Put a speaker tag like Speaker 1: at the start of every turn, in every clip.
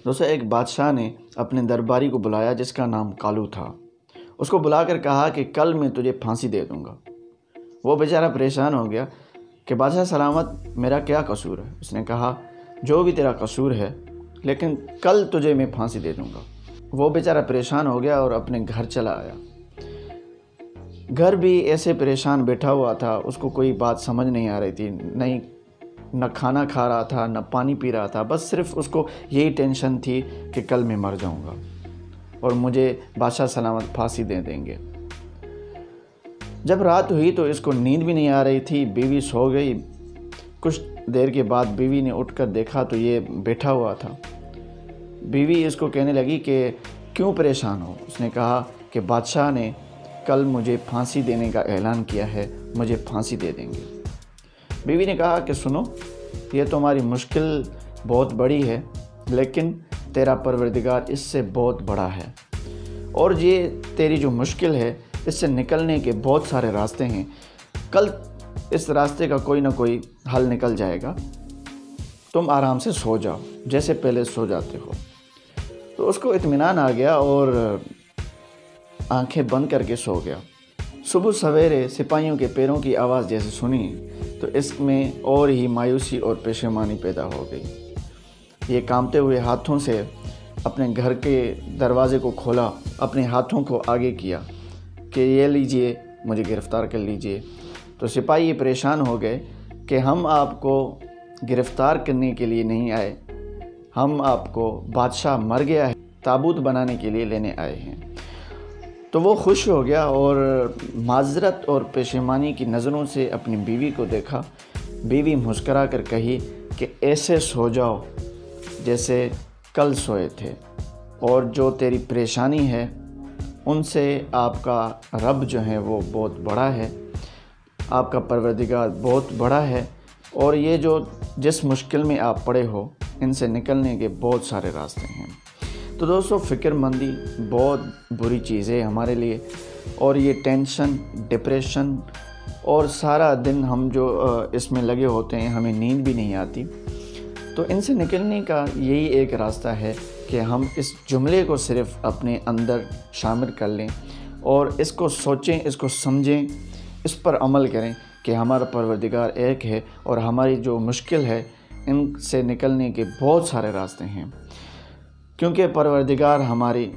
Speaker 1: دوستو ایک بادشاہ نے اپنے درباری کو بلایا جس کا نام کالو تھا۔ اس کو بلا کر کہا کہ کل میں تجھے پھانسی دے دوں گا۔ وہ بیچارہ پریشان ہو گیا کہ بادشاہ سلامت، میرا کیا قصور ہے؟ اس نے کہا جو بھی تیرا قصور ہے لیکن کل تجھے میں پھانسی دے دوں گا۔ وہ بیچارہ پریشان ہو گیا اور اپنے گھر چلا آیا۔ گھر بھی ایسے پریشان بیٹھا ہوا تھا، اس کو کوئی بات سمجھ نہیں آ رہی تھی، نہ کھانا کھا رہا تھا نہ پانی پی رہا تھا، بس صرف اس کو یہی ٹینشن تھی کہ کل میں مر جاؤں گا اور مجھے بادشاہ سلامت پھانسی دے دیں گے۔ جب رات ہوئی تو اس کو نیند بھی نہیں آ رہی تھی، بیوی سو گئی۔ کچھ دیر کے بعد بیوی نے اٹھ کر دیکھا تو یہ بیٹھا ہوا تھا۔ بیوی اس کو کہنے لگی کہ کیوں پریشان ہو؟ اس نے کہا کہ بادشاہ نے کل مجھے پھانسی دینے کا اعلان کیا ہے، مجھے پھانسی دے دیں گے۔ بیوی نے کہا کہ سنو، یہ تمہاری مشکل بہت بڑی ہے لیکن تیرا پروردگار اس سے بہت بڑا ہے، اور یہ تیری جو مشکل ہے اس سے نکلنے کے بہت سارے راستے ہیں۔ کل اس راستے کا کوئی نہ کوئی حل نکل جائے گا، تم آرام سے سو جاؤ جیسے پہلے سو جاتے ہو۔ تو اس کو اطمینان آ گیا اور آنکھیں بند کر کے سو گیا۔ صبح سویرے سپاہیوں کے پیروں کی آواز جیسے سنی تو اس میں اور ہی مایوسی اور پشیمانی پیدا ہو گئی۔ یہ کانپتے ہوئے ہاتھوں سے اپنے گھر کے دروازے کو کھولا، اپنے ہاتھوں کو آگے کیا کہ یہ لیجئے، مجھے گرفتار کر لیجئے۔ تو سپاہی پریشان ہو گئے کہ ہم آپ کو گرفتار کرنے کے لیے نہیں آئے، ہم آپ کو بادشاہ مر گیا ہے تابوت بنانے کے لیے لینے آئے ہیں۔ تو وہ خوش ہو گیا اور معذرت اور پشیمانی کی نظروں سے اپنی بیوی کو دیکھا۔ بیوی مسکرا کر کہی کہ ایسے سو جاؤ جیسے کل سوئے تھے، اور جو تیری پریشانی ہے ان سے آپ کا رب جو ہے وہ بہت بڑا ہے، آپ کا پروردگار بہت بڑا ہے، اور یہ جو جس مشکل میں آپ پڑے ہو ان سے نکلنے کے بہت سارے راستے ہیں۔ تو دوستو، فکر مندی بہت بری چیز ہے ہمارے لیے، اور یہ ٹینشن، ڈپریشن اور سارا دن ہم جو اس میں لگے ہوتے ہیں، ہمیں نیند بھی نہیں آتی۔ تو ان سے نکلنے کا یہی ایک راستہ ہے کہ ہم اس جملے کو صرف اپنے اندر شامل کر لیں اور اس کو سوچیں، اس کو سمجھیں، اس پر عمل کریں کہ ہمارا پروردگار ایک ہے اور ہماری جو مشکل ہے ان سے نکلنے کے بہت سارے راستے ہیں، کیونکہ پروردگار ہماری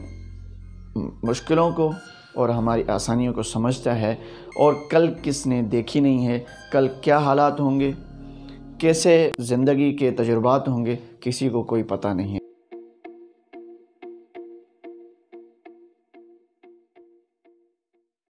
Speaker 1: مشکلوں کو اور ہماری آسانیوں کو سمجھتا ہے، اور کل کس نے دیکھی نہیں ہے، کل کیا حالات ہوں گے، کیسے زندگی کے تجربات ہوں گے، کسی کو کوئی پتہ نہیں ہے۔